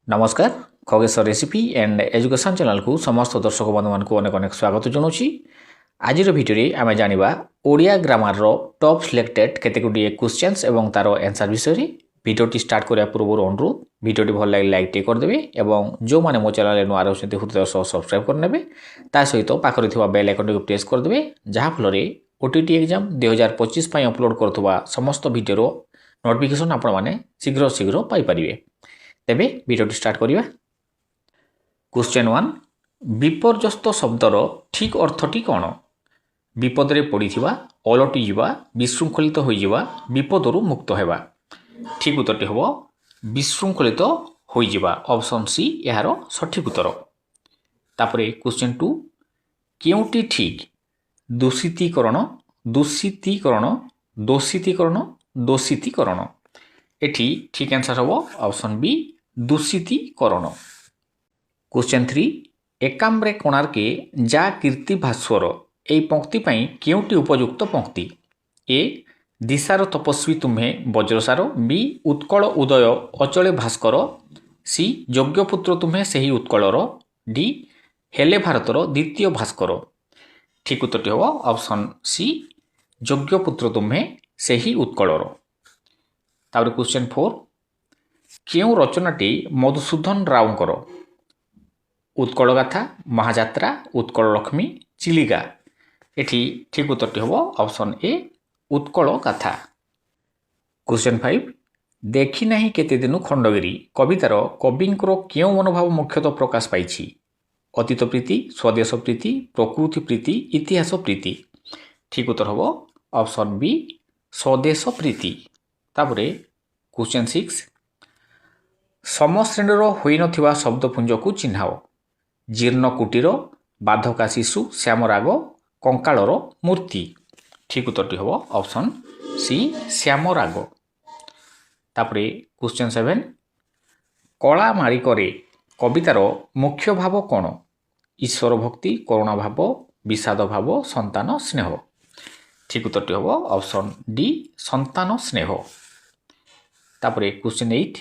नमस्कार Khageshwar recipe and education channel को समस्त दर्शक बंधु मान अनेक अनेक स्वागत जनाऊँगी। आज भिडियो आम जाना ओडिया ग्रामर टॉप सिलेक्टेड केतेगुडी क्वेश्चंस एवं तार आंसर विषय में भिडियोटी स्टार्ट करने पूर्व अनुरोध भिडियोटी भल लगे लाइक टे करदे और जो मैंने मो चैनल नुआ रही हृदय सह सब्सक्राइब करने ता सहित पाखरे बेल आइकन को प्रेस करदे जहाँफल ओटीटी एग्जाम 2025 अपलोड करुवा समस्त भिडियोर नोटिफिकेशन आपण मैंने शीघ्र शीघ्र पाइपर। तेबे भिडियोटी स्टार्ट करिबा। क्वेश्चन 1 विपर्यस्त शब्दर ठीक अर्थटी कौन? विपदरे पड़िथिबा, अलटि जिबा, विशृंखलित होई जिबा, विपदरु मुक्त हेबा। ठीक उत्तरटी हबो विशृंखलित होई जिबा। ऑप्शन सी यार सठिक उत्तर। तापरे क्वेश्चन 2 केउटी ठीक? दूषितीकरण, दूषितीकरण, दोषितीकरण, दोषितीकरण। एठी ठीक आंसर हबो ऑप्शन बी दूषितीकरण। क्वेश्चन 3 एकाम्रे कोणार्के जा कीर्ति भास्वर एई पंक्ति पई केउटी उपयुक्त पंक्ति? ए दिशार तपस्वी तुम्हे वज्रसार, बी उत्कल उदय अचले भास्कर, सी यज्ञपुत्र तुम्हे सेही उत्कलर, डी हेले भारतर द्वितीय भास्कर। ठीक उत्तरटी हबो ऑप्शन सी यज्ञपुत्र तुम्हे सेही उत्कलर। तापर क्वेश्चन 4 केउ रचनाटी मधुसूदन रावकर? उत्कल गाथा, महाजात्रा, उत्कल लक्ष्मी, चिलिका। एठी ठीक उत्तरटी हबो ऑप्शन ए उत्कल गाथा। क्वेश्चन 5 देखी नाही केते दिनु खंडगिरी कवितार कविंकर केउ मनोभाव मुख्यतः प्रकाश पाइछि? अतीत प्रीति, स्वदेश प्रीति, प्रकृति प्रीति, इतिहास प्रीति। ठीक उत्तर हबो ऑप्शन बी स्वदेश प्रीति। तापरे क्वेश्चन 6 समश्रेणीर होई नथिबा शब्दपुंज को चिन्हाओ। जीर्ण कुटीर, बाधका शिशु, श्यामराग, कंकालर मूर्ति। ठीक उत्तरटी हबो ऑप्शन सी श्यामराग। तापरे क्वेश्चन 7 कला मारिकरे कवितार मुख्य भाव कौन? ईश्वर भक्ति, करुणा भाव, विषाद भाव, संतान स्नेह। ठीक उत्तरटी हबो ऑप्शन डी संतान स्नेह। तापरे क्वेश्चन 8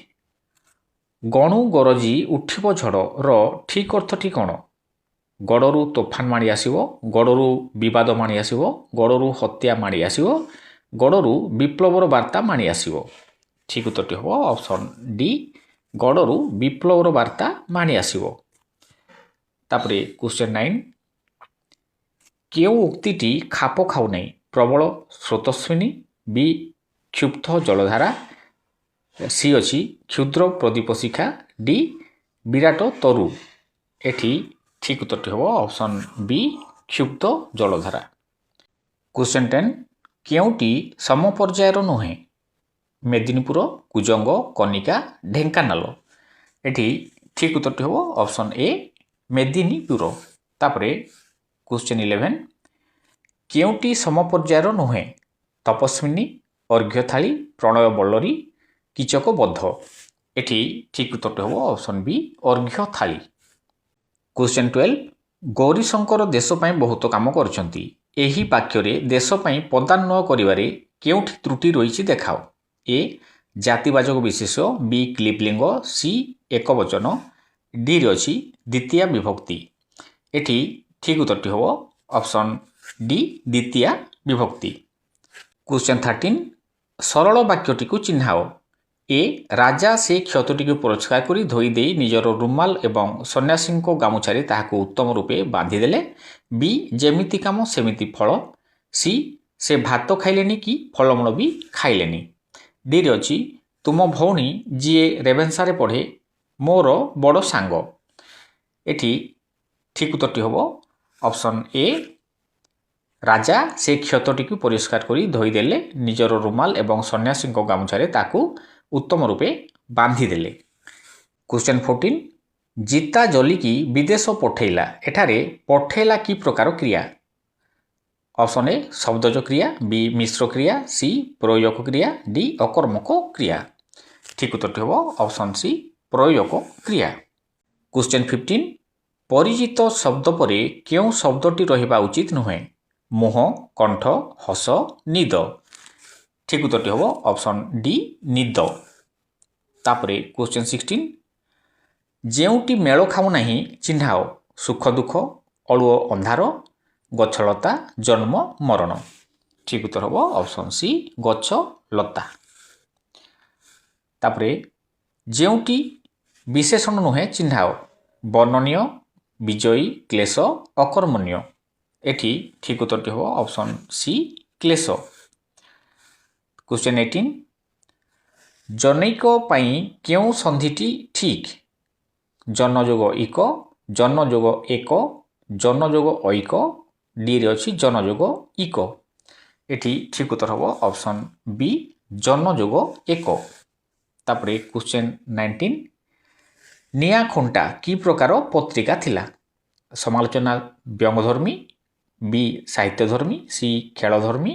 गणु गरजी उठिब झड़ रो ठीक अर्थटी कौन? गड़रू तोफान माड़ी आसिबो, गड़रू विवाद माड़ी आसिबो, गड़रू हत्या माड़ी आसिबो, गड़रू विप्लवर वार्ता माड़ी आसिबो। ठीक उत्तरटी हबो ऑप्शन डी गड़रू विप्लवर वार्ता माड़ी आसिबो। तापरे क्वेश्चन 9 केउ उक्तिटी खाप खाउ नै? प्रबल स्रोतस्विनी, बी क्षुब्ध जलधारा, सी अच्छी क्षुद्र प्रदीप शिखा, डी विराट तरु। एठी ठीक उत्तरटी हबो ऑप्शन बी क्षुब्ध जलधारा। क्वेश्चन 10 केउटी समपर्यायर नुहे? मेदिनीपुर, कुजंग, कनिका, ढेंकानाल। एठी ठीक उत्तरटी हबो ऑप्शन ए मेदिनीपुर। तापरे क्वेश्चन 11 केउटी समपर्यायर नुहे? तपस्विनी, अर्घ्यथाली, प्रणय बल्लरी, किचक बद्ध। एठी ठीक उत्तरटी हबो ऑप्शन बी अर्घ्यथाली। क्वेश्चन 12 गौरीशंकर देश पई बहुत काम करछंती एही वाक्य रे देश पई पदान्वय करिवारे केउठी त्रुटि रहिछि देखाओ। ए जातिवाचक विशेष, बी क्लिपलिंग, सी एकवचन, डी रे अछि द्वितीय विभक्ति। एठी ठीक उत्तरटी हबो ऑप्शन डी द्वितीय विभक्ति। क्वेश्चन 13 सरल वाक्यटी को चिन्हाओ। ए राजा से क्षतटी को पुरस्कार करी धोई दे निजर रुमाल एवं सन्यासी गामुछारे ताहाको उत्तम रूपे बांधिदेले, बी जेमिति काम सेमिति फल, सी से भात खाइलेनी कि फलमूल भी खाइलेनी, डी रे अछि तुम भौणी जीए रेभेन्सा रे पढ़े मोर बड़ सांग। एठी ठीक उत्तरटी हबो ऑप्शन ए राजा से क्षतटी को परिष्कार करी धोईदेले निजर रुमाल एवं सन्यासी गामुछारे ताकू उत्तम रूपे बांधिदेले। क्वेश्चन 14 जीता जलिकी विदेश पठेला एठारे पठेला की प्रकार क्रिया? ऑप्शन ए शब्दज क्रिया, बी मिश्र क्रिया, सी प्रयोग क्रिया, डी अकर्मक क्रिया। ठीक उत्तरटी हबो ऑप्शन सी प्रयोग क्रिया। क्वेश्चन 15 परिचित शब्द परे केउ शब्दटी रहिबा उचित नुहे? मुह, कंठ, हस, निद। ठीक उत्तरटी हबो ऑप्शन डी निद। तापरे क्वेश्चन 16 ଯେଉଁଟି ମେଳ ଖାଉନାହିଁ ଚିହ୍ନାଅ ସୁଖ ଦୁଃଖ ଅଳୁଅ ଅନ୍ଧାର ଗଛଲତା ଜନ୍ମ ମରଣ। ଠିକ୍ ଉତ୍ତର ହେବ ଅପସନ୍ ସି ଗଛ ଲତା। ତାପରେ ଯେଉଁଟି ବିଶେଷଣ ନୁହେଁ ଚିହ୍ନାଅ ବର୍ଣ୍ଣନୀୟ ବିଜୟୀ କ୍ଲେଶ ଅକର୍ମଣ୍ୟ। ଏଠି ଠିକ୍ ଉତ୍ତରଟି ହେବ ଅପସନ୍ ସି କ୍ଲେଶ। କ୍ୱେଶ୍ଚନ୍ 18 ଜନୈକ ପାଇଁ କେଉଁ ସନ୍ଧିଟି ଠିକ୍? ଜନଯୋଗ ଇକ ଜନଯୋଗ ଏକ ଜନଯୋଗ ଐକ ଡିରେ ଅଛି ଜନଯୋଗ ଇକ। ଏଠି ଠିକ୍ ଉତ୍ତର ହେବ ଅପସନ୍ ବି ଜନଯୋଗ ଏକ। ତାପରେ କ୍ୱେଶ୍ଚନ୍ 19 ନିଆଁ ଖୁଣ୍ଟା କି ପ୍ରକାର ପତ୍ରିକା ଥିଲା? ସମାଲୋଚନା ବ୍ୟଙ୍ଗଧର୍ମୀ ବି ସାହିତ୍ୟଧର୍ମୀ ସି ଖେଳଧର୍ମୀ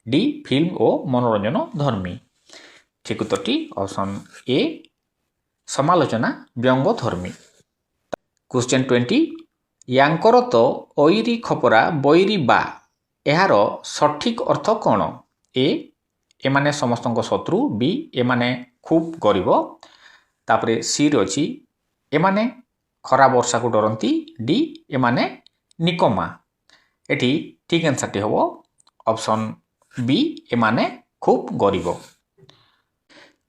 ଡି ଫିଲ୍ମ ଓ ମନୋରଞ୍ଜନ ଧର୍ମୀ। ଠିକ୍ ଉତ୍ତରଟି ଅପସନ୍ ଏ ସମାଲୋଚନା ବ୍ୟଙ୍ଗଧର୍ମୀ। କ୍ୱେଶ୍ଚନ୍ 20 ୟାଙ୍କର ତ ଐରି ଖପରା ବୈରୀ ବା ଏହାର ସଠିକ୍ ଅର୍ଥ କ'ଣ? ଏ ଏମାନେ ସମସ୍ତଙ୍କ ଶତ୍ରୁ ବି ଏମାନେ ଖୁବ୍ ଗରିବ। ତାପରେ ସିରେ ଅଛି ଏମାନେ ଖରା ବର୍ଷାକୁ ଡରନ୍ତି ଡି ଏମାନେ ନିକମା। ଏଠି ଠିକ୍ ଆନ୍ସର୍ଟି ହେବ ଅପସନ୍ ବି ଏମାନେ ଖୁବ୍ ଗରିବ।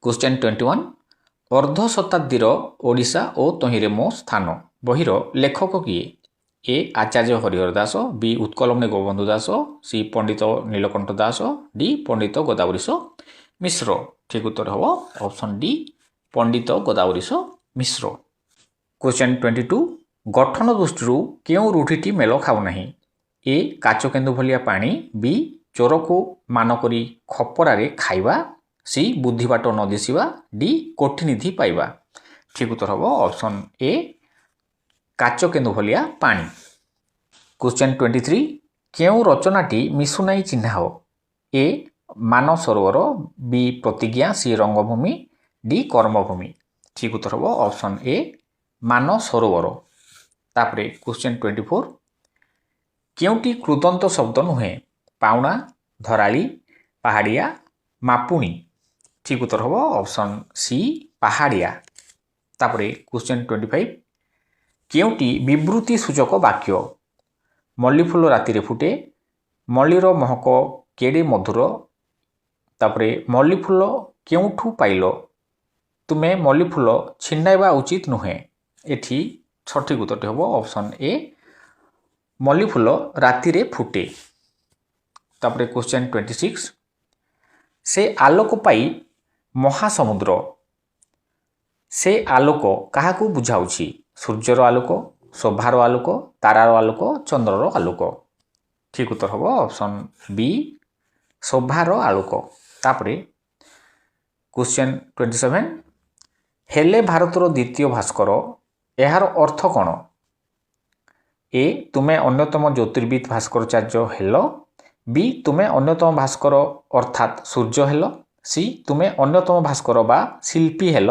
କ୍ୱେଶ୍ଚନ୍ 21 ଅର୍ଦ୍ଧ ଶତାବ୍ଦୀର ଓଡ଼ିଶା ଓ ତହିଁରେ ମୋ ସ୍ଥାନ ବହିର ଲେଖକ କିଏ? ଏ ଆଚାର୍ଯ୍ୟ ହରିହର ଦାସ ବି ଉତ୍କଳମଣି ଗୋପବନ୍ଧୁ ଦାସ ସି ପଣ୍ଡିତ ନୀଳକଣ୍ଠ ଦାସ ଡି ପଣ୍ଡିତ ଗୋଦାବରୀଶ ମିଶ୍ର। ଠିକ୍ ଉତ୍ତର ହେବ ଅପସନ୍ ଡି ପଣ୍ଡିତ ଗୋଦାବରୀଶ ମିଶ୍ର। କ୍ୱେଶ୍ଚନ୍ 22 ଗଠନ ଦୃଷ୍ଟିରୁ କେଉଁ ରୂଢ଼ିଟି ମେଳ ଖାଉନାହିଁ? ଏ କାଚ କେନ୍ଦୁ ଭଳିଆ ପାଣି ବି ଚୋରକୁ ମାନ କରି ଖପରାରେ ଖାଇବା ସି ବୁଦ୍ଧିବାଟ ନ ଦିଶିବା ଡି କୋଠିନିଧି ପାଇବା। ଠିକ୍ ଉତ୍ତର ହେବ ଅପସନ୍ ଏ କାଚ କେନ୍ଦୁ ଭଳିଆ ପାଣି। କ୍ୱେଶ୍ଚନ୍ 23 କେଉଁ ରଚନାଟି ମିଶୁନାଇ ଚିହ୍ନାଅ? ଏ ମାନସରୋବର ବି ପ୍ରତିଜ୍ଞା ସି ରଙ୍ଗଭୂମି ଡି କର୍ମଭୂମି। ଠିକ୍ ଉତ୍ତର ହେବ ଅପସନ୍ ଏ ମାନସରୋବର। ତାପରେ କ୍ୱେଶ୍ଚନ୍ 24 କେଉଁଟି କୃଦନ୍ତ ଶବ୍ଦ ନୁହେଁ? ପାଉଣା ଧରାଳି ପାହାଡ଼ିଆ ମାପୁଣି। ଠିକ୍ ଉତ୍ତର ହେବ ଅପସନ୍ ସି ପାହାଡ଼ିଆ। ତାପରେ କ୍ୱେଶ୍ଚନ୍ 25 କେଉଁଟି ବିବୃତ୍ତି ସୂଚକ ବାକ୍ୟ? ମଲ୍ଲିଫୁଲ ରାତିରେ ଫୁଟେ ମଲ୍ଲିର ମହକ କେଡ଼େ ମଧୁର। ତାପରେ ମଲ୍ଲିଫୁଲ କେଉଁଠୁ ପାଇଲ ତୁମେ ମଲ୍ଲିଫୁଲ ଛିଣ୍ଡାଇବା ଉଚିତ ନୁହେଁ। ଏଠି ସଠିକ୍ ଉତ୍ତରଟି ହେବ ଅପସନ୍ ଏ ମଲ୍ଲିଫୁଲ ରାତିରେ ଫୁଟେ। ତାପରେ କ୍ୱେଶ୍ଚନ୍ 26 ସେ ଆଲୋକ ପାଇ ମହାସମୁଦ୍ର ସେ ଆଲୋକ କାହାକୁ ବୁଝାଉଛି? ସୂର୍ଯ୍ୟର ଆଲୋକ ଶୋଭାର ଆଲୋକ ତାରାର ଆଲୋକ ଚନ୍ଦ୍ରର ଆଲୋକ। ଠିକ୍ ଉତ୍ତର ହେବ ଅପସନ୍ ବି ଶୋଭାର ଆଲୋକ। ତାପରେ କ୍ୱେଶ୍ଚନ୍ 27 ହେଲେ ଭାରତର ଦ୍ୱିତୀୟ ଭାସ୍କର ଏହାର ଅର୍ଥ କ'ଣ? ଏ ତୁମେ ଅନ୍ୟତମ ଜ୍ୟୋତିର୍ବିଦ ଭାସ୍କରାଚାର୍ଯ୍ୟ ହେଲ ବି ତୁମେ ଅନ୍ୟତମ ଭାସ୍କର ଅର୍ଥାତ୍ ସୂର୍ଯ୍ୟ ହେଲ ସି ତୁମେ ଅନ୍ୟତମ ଭାସ୍କର ବା ଶିଳ୍ପୀ ହେଲ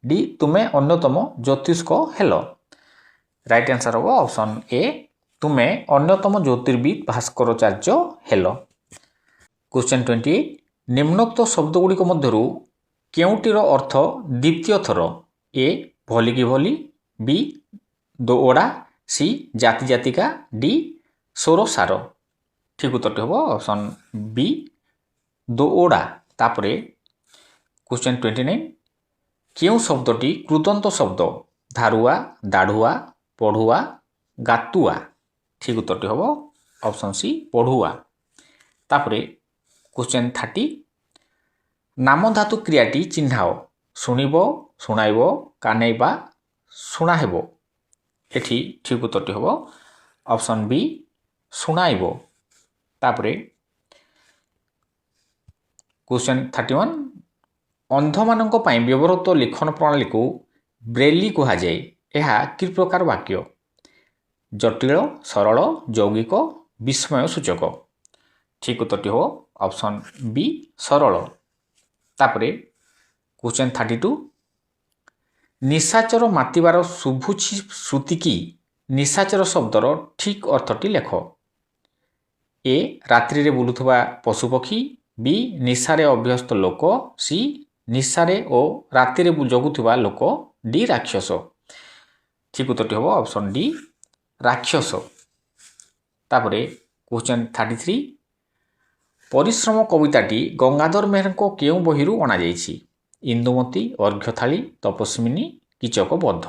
ଡି ତୁମେ ଅନ୍ୟତମ ଜ୍ୟୋତିଷ୍କ ହେଲ। ରାଇଟ୍ ଆନ୍ସର୍ ହେବ ଅପସନ୍ ଏ ତୁମେ ଅନ୍ୟତମ ଜ୍ୟୋତିର୍ବିଦ ଭାସ୍କରାଚାର୍ଯ୍ୟ ହେଲ। କ୍ୱେଶ୍ଚନ୍ 28 ନିମ୍ନୋକ୍ତ ଶବ୍ଦଗୁଡ଼ିକ ମଧ୍ୟରୁ କେଉଁଟିର ଅର୍ଥ ଦ୍ୱିତୀୟ ଥର? ଏ ଭଲିକି ଭଲି ବି ଦୋଓଡ଼ା ସି ଜାତି ଜାତିକା ଡି ସ୍ୱର ସାର। ଠିକ୍ ଉତ୍ତରଟି ହେବ ଅପସନ୍ ବି ଦୋଓଡ଼ା। ତାପରେ କ୍ୱେଶ୍ଚନ୍ 29 କେଉଁ ଶବ୍ଦଟି କୃଦନ୍ତ ଶବ୍ଦ? ଧାରୁଆ ଦାଢ଼ୁଆ ପଢ଼ୁଆ ଗାତୁଆ। ଠିକ୍ ଉତ୍ତରଟି ହେବ ଅପସନ୍ ସି ପଢ଼ୁଆ। ତାପରେ କ୍ୱେଶ୍ଚନ୍ 30 ନାମ ଧାତୁ କ୍ରିୟାଟି ଚିହ୍ନାଅ ଶୁଣିବ ଶୁଣାଇବ କାନେଇବା ଶୁଣା ହେବ। ଏଠି ଠିକ୍ ଉତ୍ତରଟି ହେବ ଅପସନ୍ ବି ଶୁଣାଇବ। ତାପରେ କ୍ୱେଶ୍ଚନ୍ 31 ଅନ୍ଧମାନଙ୍କ ପାଇଁ ବ୍ୟବହୃତ ଲିଖନ ପ୍ରଣାଳୀକୁ ବ୍ରେଲି କୁହାଯାଏ। ଏହା କି ପ୍ରକାର ବାକ୍ୟ? ଜଟିଳ ସରଳ ଯୌଗିକ ବିସ୍ମୟ ସୂଚକ। ଠିକ୍ ଉତ୍ତରଟି ହେବ ଅପସନ୍ ବି ସରଳ। ତାପରେ କ୍ୱେଶ୍ଚନ୍ 32 ନିଶାଚର ମାତିବାର ଶୁଭୁଛି ଶ୍ରୁତି କି? ନିଶାଚର ଶବ୍ଦର ଠିକ୍ ଅର୍ଥଟି ଲେଖ। ଏ ରାତ୍ରିରେ ବୁଲୁଥିବା ପଶୁପକ୍ଷୀ ବି ନିଶାରେ ଅଭ୍ୟସ୍ତ ଲୋକ ସି ନିଶାରେ ଓ ରାତିରେ ଜଗୁଥିବା ଲୋକ ଡି ରାକ୍ଷସ। ঠিক উত্তরটি হব অপশন ডি রাক্ষস। তারপরে কোশ্চেন 33 ପରିଶ୍ରମ କବିତାଟି ଗଙ୍ଗାଧର ମେହେରଙ୍କ କେଉଁ ବହିରୁ ଅଣାଯାଇଛି? ଇନ୍ଦୁମତୀ, ଅର୍ଘ୍ୟଥାଳୀ, ତପସ୍ୱିନୀ, କୀଚକବଧ।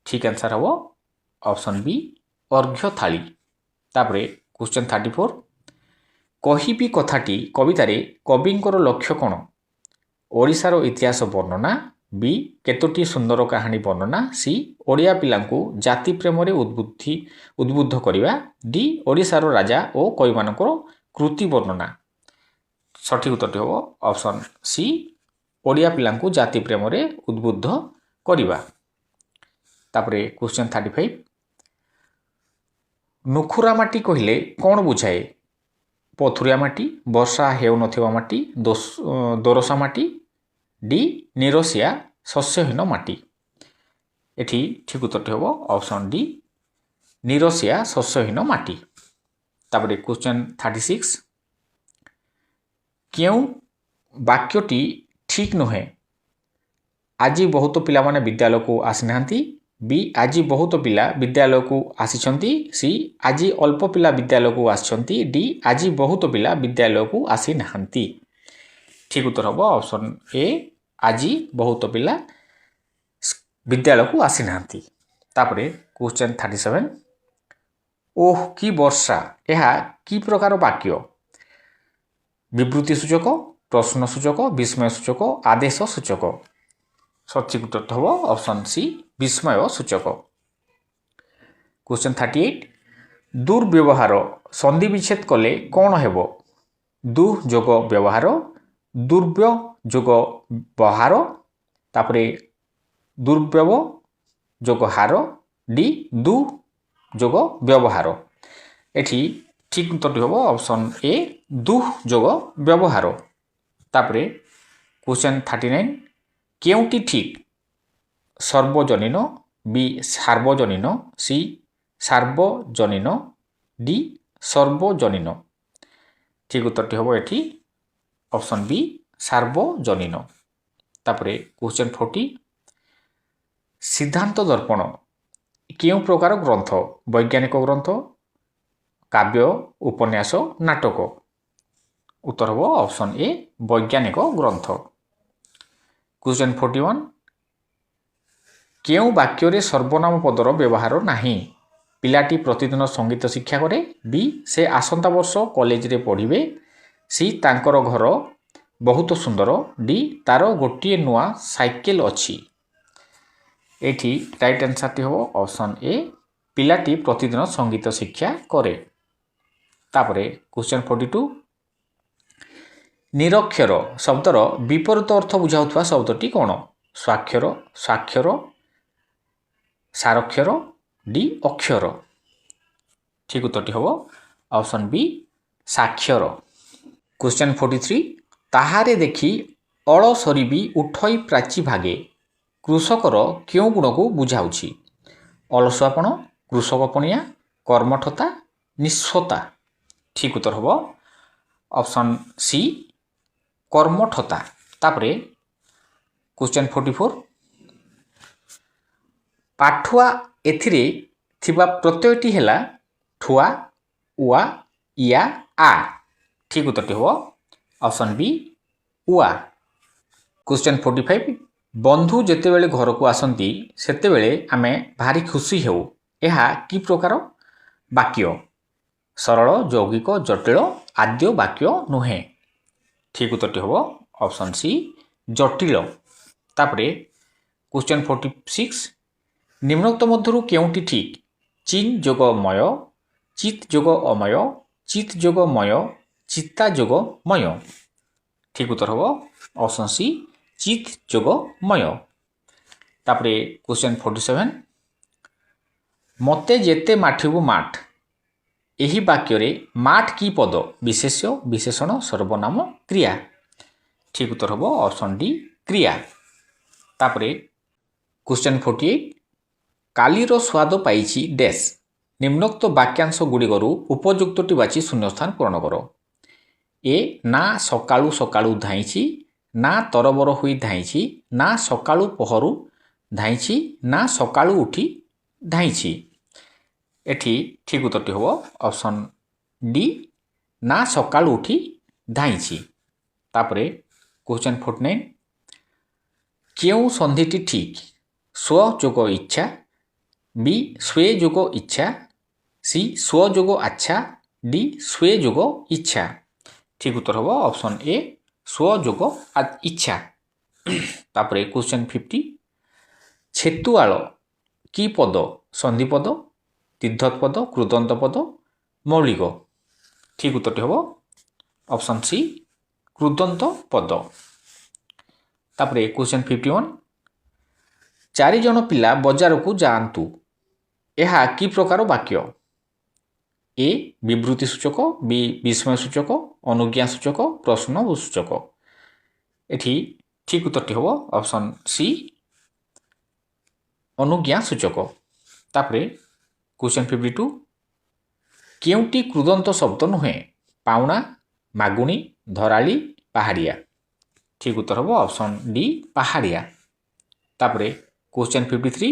ଠିକ୍ ଆନ୍ସର୍ ହେବ ଅପସନ୍ ବି ଅର୍ଘ୍ୟଥାଳୀ। ତାପରେ କୋଶ୍ଚେନ୍ 34 କହିବି କଥାଟି କବିତାରେ କବିଙ୍କର ଲକ୍ଷ୍ୟ କ'ଣ? ଓଡ଼ିଶାର ଇତିହାସ ବର୍ଣ୍ଣନା, ବି କେତୋଟି ସୁନ୍ଦର କାହାଣୀ ବର୍ଣ୍ଣନା, ସି ଓଡ଼ିଆ ପିଲାଙ୍କୁ ଜାତି ପ୍ରେମରେ ଉଦ୍ବୁଦ୍ଧ କରିବା, ଡି ଓଡ଼ିଶାର ରାଜା ଓ କବିମାନଙ୍କର କୃତି ବର୍ଣ୍ଣନା। ସଠିକ୍ ଉତ୍ତରଟି ହେବ ଅପସନ୍ ସି ଓଡ଼ିଆ ପିଲାଙ୍କୁ ଜାତି ପ୍ରେମରେ ଉଦ୍ବୁଦ୍ଧ କରିବା। ତାପରେ କୋଶ୍ଚେନ୍ 35 ନୁଖୁରା ମାଟି କହିଲେ କ'ଣ ବୁଝାଏ? ପଥୁରିଆ ମାଟି, ବର୍ଷା ହେଉନଥିବା ମାଟି, ଦୋରସା ମାଟି, ଡି ନିରସିଆ ଶସ୍ୟହୀନ ମାଟି। ଏଠି ଠିକ୍ ଉତ୍ତରଟି ହେବ ଅପସନ୍ ଡି ନିରସିଆ ଶସ୍ୟହୀନ ମାଟି। ତାପରେ କୋଶ୍ଚେନ୍ 36 କେଉଁ ବାକ୍ୟଟି ଠିକ୍ ନୁହେଁ? ଆଜି ବହୁତ ପିଲାମାନେ ବିଦ୍ୟାଳୟକୁ ଆସିନାହାନ୍ତି, ବି ଆଜି ବହୁତ ପିଲା ବିଦ୍ୟାଳୟକୁ ଆସିଛନ୍ତି, ସି ଆଜି ଅଳ୍ପ ପିଲା ବିଦ୍ୟାଳୟକୁ ଆସିଛନ୍ତି, ଡି ଆଜି ବହୁତ ପିଲା ବିଦ୍ୟାଳୟକୁ ଆସିନାହାନ୍ତି। ଠିକ୍ ଉତ୍ତର ହେବ ଅପସନ୍ ଏ ଆଜି ବହୁତ ପିଲା ବିଦ୍ୟାଳୟକୁ ଆସିନାହାନ୍ତି। ତାପରେ କୋଶ୍ଚେନ୍ 37 ଓଃ କି ବର୍ଷା ଏହା କି ପ୍ରକାର ବାକ୍ୟ? ବିବୃତ୍ତି ସୂଚକ, ପ୍ରଶ୍ନ ସୂଚକ, ବିସ୍ମୟ ସୂଚକ, ଆଦେଶ ସୂଚକ। ସଠିକ୍ ଉତ୍ତର ହେବ ଅପସନ୍ ସି ବିସ୍ମୟ ସୂଚକ। କୋଶ୍ଚେନ୍ 38 ଦୁର୍ବ୍ୟବହାର ସନ୍ଧି ବିଚ୍ଛେଦ କଲେ କ'ଣ ହେବ? ଦୁ ଯୋଗ ବ୍ୟବହାର, ଦୁର୍ବ୍ୟ ଯୋଗ ବହାର, ତାପରେ ଦୁର୍ବ୍ୟବ ଯୋଗ ହାର, ଡି ଦୁ ଯୋଗ ବ୍ୟବହାର। ଏଠି ଠିକ୍ ଉତ୍ତରଟି ହେବ ଅପସନ୍ ଏ ଦୁ ଯୋଗ ବ୍ୟବହାର। ତାପରେ କୋଶ୍ଚେନ୍ 39 କେଉଁଟି ଠିକ୍? ସର୍ବଜନୀନ, ବି ସାର୍ବଜନୀନ, ସି ସାର୍ବଜନୀନ, ଡି ସର୍ବଜନୀନ। ଠିକ୍ ଉତ୍ତରଟି ହେବ ଏଠି ଅପସନ୍ ବି ସାର୍ବଜନୀନ। ତାପରେ କୋଶ୍ଚେନ୍ 40 ସିଦ୍ଧାନ୍ତ ଦର୍ପଣ କେଉଁ ପ୍ରକାର ଗ୍ରନ୍ଥ? ବୈଜ୍ଞାନିକ ଗ୍ରନ୍ଥ, କାବ୍ୟ, ଉପନ୍ୟାସ, ନାଟକ। ଉତ୍ତର ହେବ ଅପସନ୍ ଏ ବୈଜ୍ଞାନିକ ଗ୍ରନ୍ଥ। କୋଶ୍ଚେନ୍ 41 କେଉଁ ବାକ୍ୟରେ ସର୍ବନାମ ପଦର ବ୍ୟବହାର ନାହିଁ? ପିଲାଟି ପ୍ରତିଦିନ ସଙ୍ଗୀତ ଶିକ୍ଷା କରେ, ବି ସେ ଆସନ୍ତା ବର୍ଷ କଲେଜରେ ପଢ଼ିବେ, ସି ତାଙ୍କର ଘର ବହୁତ ସୁନ୍ଦର, ଡି ତାର ଗୋଟିଏ ନୂଆ ସାଇକେଲ ଅଛି। ଏଠି ରାଇଟ୍ ଆନ୍ସର୍ଟି ହେବ ଅପସନ୍ ଏ ପିଲାଟି ପ୍ରତିଦିନ ସଙ୍ଗୀତ ଶିକ୍ଷା କରେ। ତାପରେ କୋଶ୍ଚେନ୍ 42 ନିରକ୍ଷର ଶବ୍ଦର ବିପରୀତ ଅର୍ଥ ବୁଝାଉଥିବା ଶବ୍ଦଟି କ'ଣ? ସ୍ୱାକ୍ଷର, ସ୍ୱାକ୍ଷର, ସାରକ୍ଷର, ଡି ଅକ୍ଷର। ଠିକ୍ ଉତ୍ତରଟି ହେବ ଅପସନ୍ ବି ସାକ୍ଷର। କୋଶ୍ଚେନ୍ 43 ତାହାରେ ଦେଖି ଅଳ ସରିବି ଉଠଇ ପ୍ରାଚୀ ଭାଗେ କୃଷକର କେଉଁ ଗୁଣକୁ ବୁଝାଉଛି? ଅଳସୁଆପଣ, କୃଷକପଣିଆ, କର୍ମଠତା, ନିଃସ୍ୱତା। ଠିକ୍ ଉତ୍ତର ହେବ ଅପସନ୍ ସି କର୍ମଠତା। ତାପରେ କୋଶ୍ଚେନ୍ 44 ପାଠୁଆ ଏଥିରେ ଥିବା ପ୍ରତ୍ୟୟଟି ହେଲା ଠୁଆ, ଉଆ, ଇଆ, ଆ। ଠିକ୍ ଉତ୍ତରଟି ହେବ ଅପସନ୍ ବି ଉଆ। କୋଶ୍ଚେନ୍ 45 ବନ୍ଧୁ ଯେତେବେଳେ ଘରକୁ ଆସନ୍ତି ସେତେବେଳେ ଆମେ ଭାରି ଖୁସି ହେଉ, ଏହା କି ପ୍ରକାର ବାକ୍ୟ? ସରଳ, ଯୌଗିକ, ଜଟିଳ, ଆଦ୍ୟ ବାକ୍ୟ ନୁହେଁ। ଠିକ୍ ଉତ୍ତରଟି ହେବ ଅପସନ୍ ସି ଜଟିଳ। ତାପରେ କୋଶ୍ଚେନ୍ 46 ନିମ୍ନୋକ୍ତ ମଧ୍ୟରୁ କେଉଁଟି ଠିକ୍? ଚିନ୍ ଯୋଗ ମୟ, ଚିତ୍ ଯୋଗ ଅମୟ, ଚିତ୍ ଯୋଗ ମୟ, ଚିତ୍ତା ଯୋଗ ମୟ। ଠିକ୍ ଉତ୍ତର ହେବ ଅପସନ୍ ସି ଚିତ୍ ଯୋଗ ମୟ। ତାପରେ କୋଶ୍ଚେନ୍ 47 ମୋତେ ଯେତେ ମାଠିବୁ ମାଠ ଏହି ବାକ୍ୟରେ ମାଠ କି ପଦ? ବିଶେଷ୍ୟ, ବିଶେଷଣ, ସର୍ବନାମ, କ୍ରିୟା। ଠିକ୍ ଉତ୍ତର ହେବ ଅପସନ୍ ଡି କ୍ରିୟା। ତାପରେ କୋଶ୍ଚେନ୍ 48 କାଲିର ସ୍ୱାଦ ପାଇଛି ଡ୍ୟାସ୍ ନିମ୍ନୋକ୍ତ ବାକ୍ୟାଂଶ ଗୁଡ଼ିକରୁ ଉପଯୁକ୍ତଟି ବାଛି ଶୂନ୍ୟସ୍ଥାନ ପୂରଣ କର। ଏ ନା ସକାଳୁ ସକାଳୁ ଧାଇଁଛି, ନା ତରବର ହୋଇ ଧାଇଁଛି, ନା ସକାଳୁ ପହରୁ ଧାଇଁଛି ନା ସକାଳୁ ଉଠି ଧାଇଁଛି। ଏଠି ଠିକ୍ ଉତ୍ତରଟି ହେବ ଅପସନ୍ ଡି ନା ସକାଳୁ ଉଠି ଧାଇଁଛି। ତାପରେ କ୍ୱେଶ୍ଚନ୍ 49 କେଉଁ ସନ୍ଧିଟି ଠିକ୍? ସ୍ୱ ଯୋଗ ଇଚ୍ଛା, ବି ସ୍ୱେ ଯୋଗ ଇଚ୍ଛା, ସି ସ୍ୱ ଯୋଗ ଆଚ୍ଛା, ଡି ସ୍ୱେ ଯୋଗ ଇଚ୍ଛା। ଠିକ୍ ଉତ୍ତର ହେବ ଅପସନ୍ ଏ ସ୍ୱ ଯୋଗ ଇଚ୍ଛା। ତାପରେ କ୍ୱେଶ୍ଚନ୍ 50 ଛେତୁଆଳ କି ପଦ? ସନ୍ଧିପଦ, ତୀର୍ଧତ ପଦ, କୃଦନ୍ତ ପଦ, ମୌଳିକ। ଠିକ୍ ଉତ୍ତରଟି ହେବ ଅପସନ୍ ସି କୃଦନ୍ତ ପଦ। ତାପରେ କ୍ୱେଶ୍ଚନ୍ 51 ଚାରିଜଣ ପିଲା ବଜାରକୁ ଯାଆନ୍ତୁ। ଏହା କି ପ୍ରକାର ବାକ୍ୟ? ଏ ବିବୃତ୍ତି ସୂଚକ, ବି ବିସ୍ମୟ ସୂଚକ, ଅନୁଜ୍ଞା ସୂଚକ, ପ୍ରଶ୍ନ ସୂଚକ। ଏଠି ଠିକ୍ ଉତ୍ତରଟି ହେବ ଅପସନ୍ ସି ଅନୁଜ୍ଞା ସୂଚକ। ତାପରେ କ୍ୱେଶ୍ଚନ୍ 52 କେଉଁଟି କୃଦନ୍ତ ଶବ୍ଦ ନୁହେଁ? ପାଉଣା, ମାଗୁଣି, ଧରାଳି, ପାହାଡ଼ିଆ। ଠିକ୍ ଉତ୍ତର ହେବ ଅପସନ୍ ଡି ପାହାଡ଼ିଆ। ତାପରେ କ୍ୱେଶ୍ଚନ୍ 53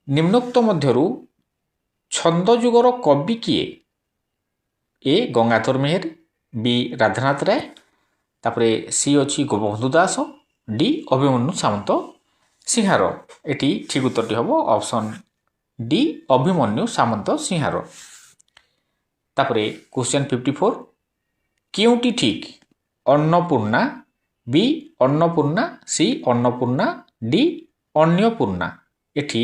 ନିମ୍ନୋକ୍ତ ମଧ୍ୟରୁ ଛନ୍ଦଯୁଗର କବି କିଏ? ଏ ଗଙ୍ଗାଧର ମେହେର, ବି ରାଧାନାଥ ରାୟ, ତାପରେ ସି ଅଛି ଗୋପବନ୍ଧୁ ଦାସ, ଡି ଅଭିମନ୍ୟୁ ସାମନ୍ତ ସିଂହାର। ଏଠି ଠିକ୍ ଉତ୍ତରଟି ହେବ ଅପସନ୍ ଡି ଅଭିମନ୍ୟୁ ସାମନ୍ତ ସିଂହାର। ତାପରେ କ୍ୱେଶ୍ଚନ୍ 54 କେଉଁଟି ଠିକ୍? ଅନ୍ନପୂର୍ଣ୍ଣା, ବି ଅନ୍ନପୂର୍ଣ୍ଣା, ସି ଅନ୍ନପୂର୍ଣ୍ଣା, ଡି ଅନ୍ୟପୂର୍ଣ୍ଣା। ଏଠି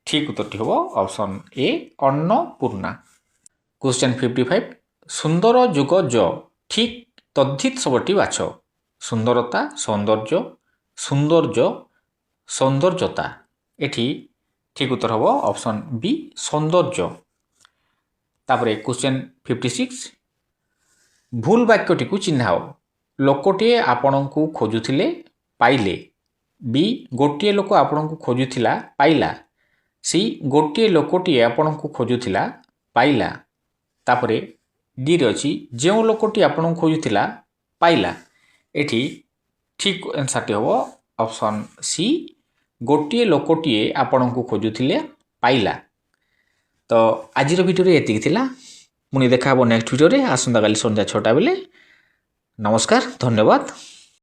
ଠିକ୍ ଉତ୍ତରଟି ହେବ ଅପସନ୍ ଏ ଅନ୍ନପୂର୍ଣ୍ଣା। କ୍ୱେଶ୍ଚନ୍ 55 ସୁନ୍ଦର ଯୋଗ ଜ ଠିକ୍ ତଦ୍ଧିତ ଶବ୍ଦଟି ବାଛ। ସୁନ୍ଦରତା, ସୌନ୍ଦର୍ଯ୍ୟ, ସୌନ୍ଦର୍ଯ୍ୟ, ସୌନ୍ଦର୍ଯ୍ୟତା। ଏଠି ଠିକ୍ ଉତ୍ତର ହେବ ଅପସନ୍ ବି ସୌନ୍ଦର୍ଯ୍ୟ। ତାପରେ କ୍ୱେଶ୍ଚନ୍ 56 ଭୁଲ ବାକ୍ୟଟିକୁ ଚିହ୍ନାଅ। ଲୋକଟିଏ ଆପଣଙ୍କୁ ଖୋଜୁଥିଲେ ପାଇଲେ, ବି ଗୋଟିଏ ଲୋକ ଆପଣଙ୍କୁ ଖୋଜୁଥିଲା ପାଇଲା, ସି ଗୋଟିଏ ଲୋକଟିଏ ଆପଣଙ୍କୁ ଖୋଜୁଥିଲା ପାଇଲା। ତାପରେ ଡିରେ ଅଛି ଯେଉଁ ଲୋକଟି ଆପଣଙ୍କୁ ଖୋଜୁଥିଲା ପାଇଲା। ଏଠି ଠିକ୍ ଆନ୍ସର୍ଟି ହେବ ଅପସନ୍ ସି ଗୋଟିଏ ଲୋକଟିଏ ଆପଣଙ୍କୁ ଖୋଜୁଥିଲେ ପାଇଲା। ତ ଆଜିର ଭିଡ଼ିଓରେ ଏତିକି ଥିଲା। ପୁଣି ଦେଖା ହେବ ନେକ୍ସଟ ଭିଡ଼ିଓରେ ଆସନ୍ତାକାଲି ସନ୍ଧ୍ୟା 6ଟା ବେଳେ। ନମସ୍କାର, ଧନ୍ୟବାଦ।